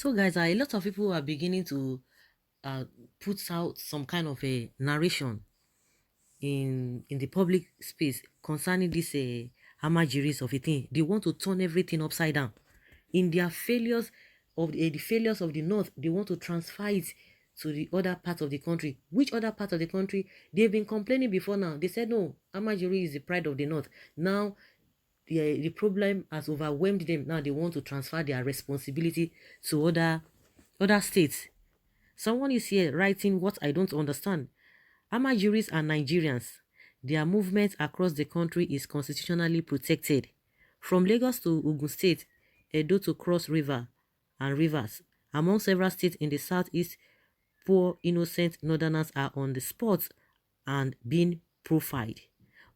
So, guys, a lot of people are beginning to uh, put out some kind of a narration in the public space concerning this Almajiris of a thing. They want to turn everything upside down. In their failures of the failures of the north, they want to transfer it to the other part of the country. Which other part of the country? They've been complaining before now. They said no, Almajiri is the pride of the north. Now the problem has overwhelmed them. Now they want to transfer their responsibility to other states. Someone is here writing what I don't understand. Almajiris are Nigerians. Their movement across the country is constitutionally protected. From Lagos to Ogun State, Edo to Cross River and rivers, among several states in the southeast, poor innocent northerners are on the spot and being profiled.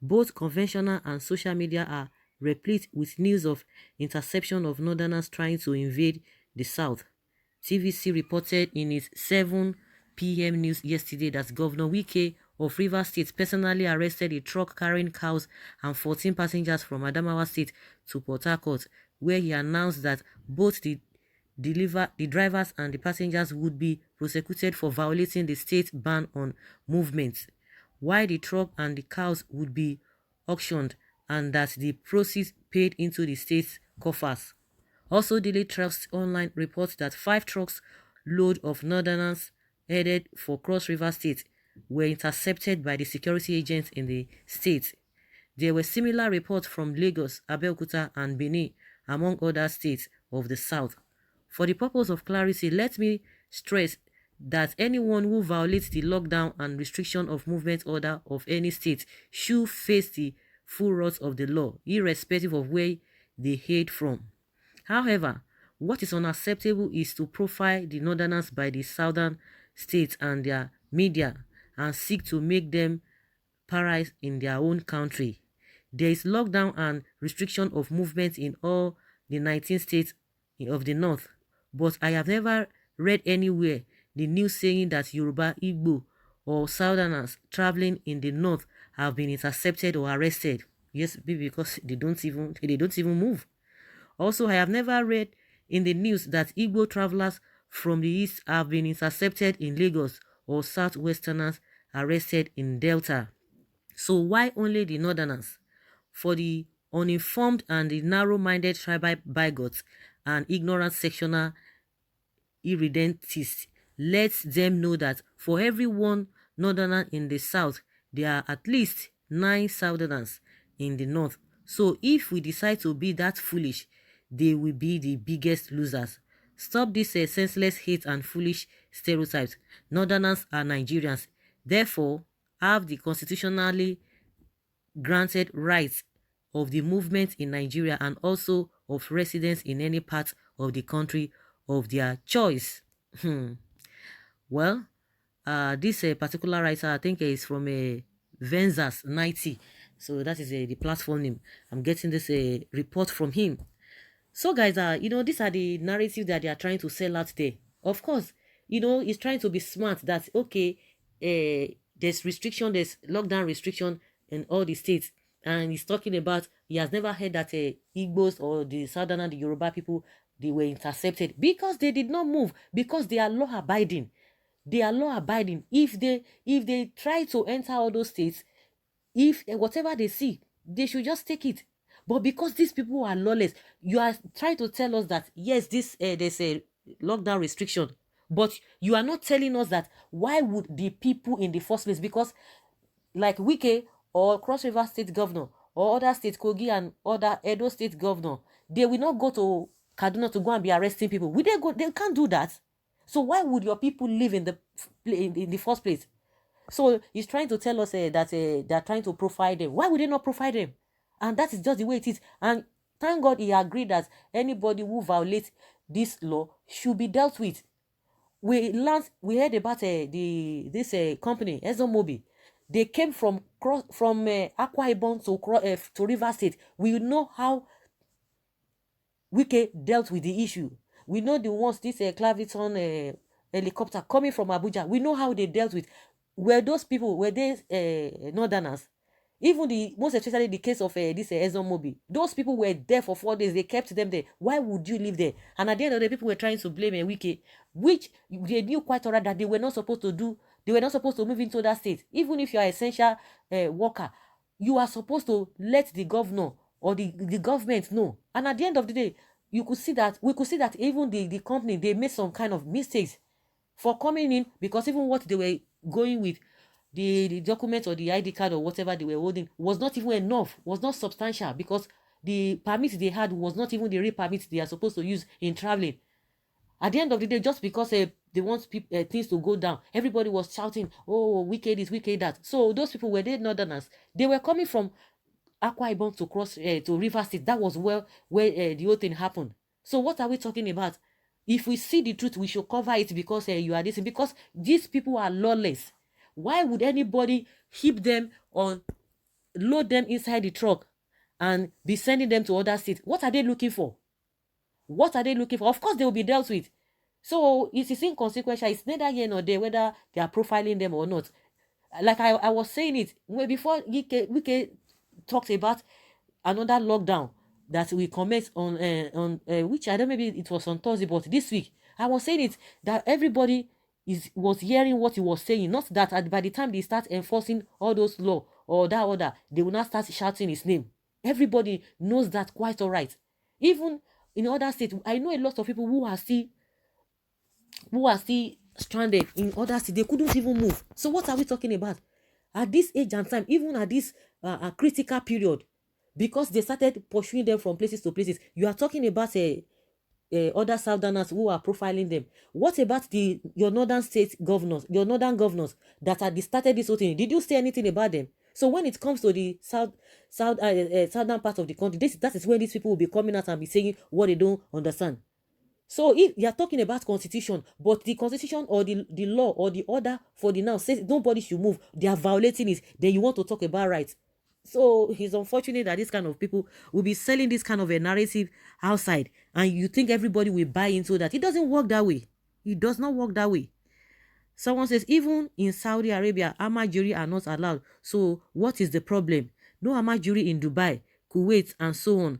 Both conventional and social media are replete with news of interception of northerners trying to invade the south. TVC reported in its 7 p.m. news yesterday that Governor Wike of Rivers State personally arrested a truck carrying cows and 14 passengers from Adamawa State to Port Harcourt, where he announced that both the drivers and the passengers would be prosecuted for violating the state ban on movement, while the truck and the cows would be auctioned and that the proceeds paid into the state's coffers. Also, Daily Trust Online reports that 5 trucks load of northerners headed for Cross River State were intercepted by the security agents in the state. There were similar reports from Lagos, Abeokuta, and Benin, among other states of the south. For the purpose of clarity, let me stress that anyone who violates the lockdown and restriction of movement order of any state should face the full wrath of the law, irrespective of where they hail from. However, what is unacceptable is to profile the northerners by the southern states and their media and seek to make them pariahs in their own country. There is lockdown and restriction of movement in all the 19 states of the north, but I have never read anywhere the news saying that Yoruba, Igbo, or southerners traveling in the north have been intercepted or arrested. Yes, because they don't even move. Also, I have never read in the news that Igbo travelers from the east have been intercepted in Lagos or southwesterners arrested in Delta. So why only the northerners? For the uninformed and the narrow-minded tribal bigots and ignorant sectional irredentists, let them know that for every one northerner in the south, there are at least 9 southerners in the north. So if we decide to be that foolish, they will be the biggest losers. Stop this senseless hate and foolish stereotypes. Northerners are Nigerians. Therefore, have the constitutionally granted rights of the movement in Nigeria and also of residents in any part of the country of their choice. Well, this particular writer, I think, is from a Venzas 90. So that is the platform name. I'm getting this report from him. So guys, these are the narrative that they are trying to sell out there. Of course, he's trying to be smart that, okay, there's restriction, there's lockdown restriction in all the states. And he's talking about, he has never heard that Igbos or the Southern and the Yoruba people, they were intercepted because they did not move, because they are law abiding. They are law abiding. If they try to enter all those states, if whatever they see, they should just take it. But because these people are lawless, you are trying to tell us that yes, there's a lockdown restriction, but you are not telling us that why would the people in the first place, because like Wike or Cross River State Governor or other state, Kogi and other Edo State Governor, they will not go to Kaduna to go and be arresting people. Will they go? They can't do that. So why would your people live in the first place? So he's trying to tell us that they're trying to profile them. Why would they not profile them? And that is just the way it is. And thank God he agreed that anybody who violates this law should be dealt with. We heard about this company, ExxonMobil. They came from Akwa Ibom to River State. We know how Wike dealt with the issue. We know the ones, this Claviton helicopter coming from Abuja. We know how they dealt with. Were those people, were they northerners? Even most especially the case of this Ç0NSTITUTIONAL, those people were there for 4 days. They kept them there. Why would you live there? And at the end of the day, people were trying to blame Wike, which they knew quite alright that they were not supposed to do. They were not supposed to move into that state. Even if you are an essential worker, you are supposed to let the governor or the government know. And at the end of the day, we could see that even the company, they made some kind of mistakes for coming in, because even what they were going with, the document or the ID card or whatever they were holding, was not even enough, was not substantial, because the permit they had was not even the real permit they are supposed to use in traveling. At the end of the day, just because they want things to go down, everybody was shouting, oh, wicked this, wicked that. So those people were the northerners. They were coming from Akwa Ibom to cross to River State. That was where the whole thing happened. So what are we talking about? If we see the truth, we should cover it, because you are this, because these people are lawless. Why would anybody keep them or load them inside the truck and be sending them to other states? What are they looking for? What are they looking for? Of course, they will be dealt with. So it is inconsequential. It's neither here nor there whether they are profiling them or not. Like I was saying it before, Wike talked about another lockdown that we comment on which I don't, maybe it was on Thursday, but this week I was saying it, that everybody was hearing what he was saying. Not that by the time they start enforcing all those law or that order, they will not start shouting his name. Everybody knows that quite all right. Even in other states, I know a lot of people who are still stranded in other states. They couldn't even move. So what are we talking about? At this age and time, even at this critical period, because they started pursuing them from places to places. You are talking about other southerners who are profiling them. What about your northern state governors, your northern governors that had started this whole thing? Did you say anything about them? So when it comes to the southern part of the country, that is when these people will be coming out and be saying what they don't understand. So if you are talking about constitution, but the constitution or the law or the order for the now says nobody should move, they are violating it, then you want to talk about rights. So it's unfortunate that this kind of people will be selling this kind of a narrative outside, and you think everybody will buy into that. It doesn't work that way. It does not work that way. Someone says, even in Saudi Arabia, Almajiris are not allowed. So what is the problem? No Almajiri in Dubai, Kuwait, and so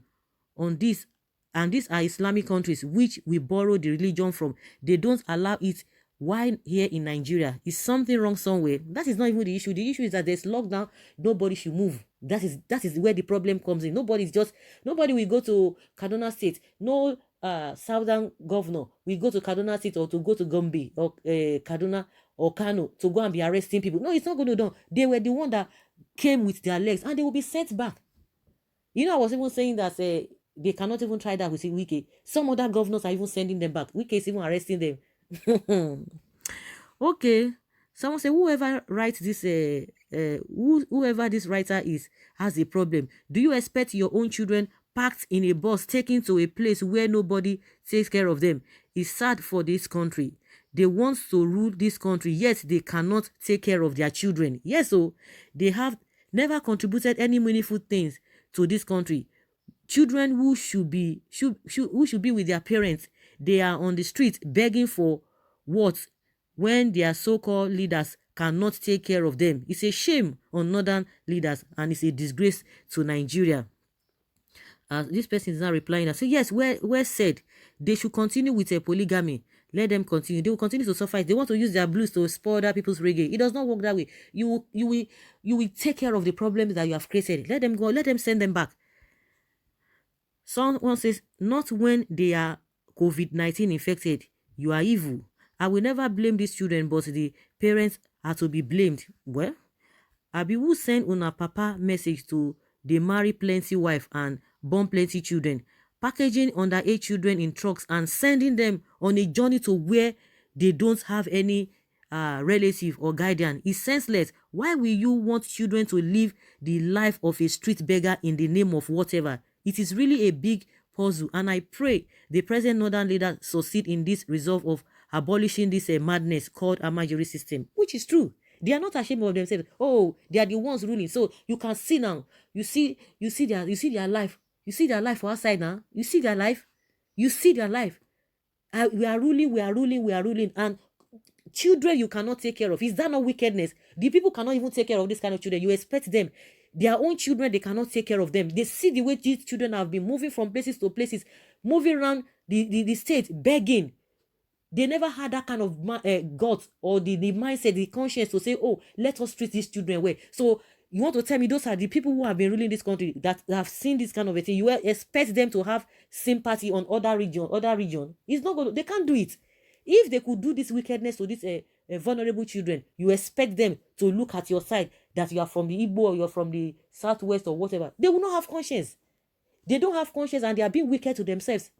on this. And these are Islamic countries which we borrow the religion from. They don't allow it. Why here in Nigeria? Is something wrong somewhere? That is not even the issue. The issue is that there's lockdown. Nobody should move. That is where the problem comes in. Nobody will go to Kaduna State. No southern governor will go to Kaduna State or to go to Gombe or Kaduna or Kano to go and be arresting people. No, it's not going to be done. They were the one that came with their legs, and they will be sent back. You know, I was even saying that they cannot even try that with Wike. Some other governors are even sending them back. Wike is even arresting them. Okay. Someone say whoever writes this, whoever this writer is, has a problem. Do you expect your own children packed in a bus taken to a place where nobody takes care of them? It's sad for this country. They want to rule this country, yet they cannot take care of their children. Yes, so they have never contributed any meaningful things to this country. Children who should be with their parents, they are on the street begging for what, when their so-called leaders cannot take care of them. It's a shame on northern leaders, and it's a disgrace to Nigeria. This person is now replying and say, yes, well said. They should continue with a polygamy. Let them continue. They will continue to suffer. They want to use their blues to spoil other people's reggae. It does not work that way. You will take care of the problems that you have created. Let them go. Let them send them back. Someone says, not when they are COVID-19 infected. You are evil. I will never blame these children, but the parents are to be blamed. Well, Abi, who send una papa message to they marry plenty wife and born plenty children, packaging underage children in trucks and sending them on a journey to where they don't have any relative or guardian is senseless. Why will you want children to live the life of a street beggar in the name of whatever? It is really a big puzzle, and I pray the present northern leader succeed in this resolve of abolishing this madness called Almajiris system, which is true. They are not ashamed of themselves. Oh, they are the ones ruling. So you can see now. You see their life. You see their life outside now. You see their life. We are ruling. And Children you cannot take care of. Is that not wickedness? The people cannot even take care of this kind of children. You expect them. Their own children, they cannot take care of them. They see the way these children have been moving from places to places, moving around the state, begging. They never had that kind of guts or the mindset, the conscience to say, oh, let us treat these children well. So you want to tell me those are the people who have been ruling this country that have seen this kind of a thing? You expect them to have sympathy on other region? It's not going to, they can't do it. If they could do this wickedness to these vulnerable children, you expect them to look at your side, that you are from the Igbo or you're from the Southwest or whatever. They will not have conscience. They don't have conscience, and they are being wicked to themselves.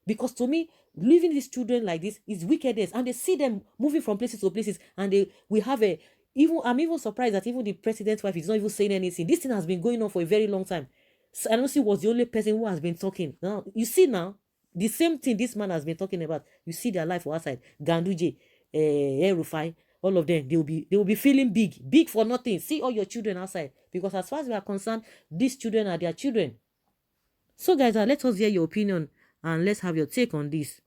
Because to me, leaving these children like this is wickedness, and they see them moving from places to places, and we have I'm even surprised that even the president's wife is not even saying anything. This thing has been going on for a very long time. So I don't see was the only person who has been talking. Now you see now the same thing this man has been talking about. You see their life outside. Ganduje, Rufai, all of them, they will be feeling big for nothing. See all your children outside, because as far as we are concerned, these children are their children. So guys, let us hear your opinion and let's have your take on this.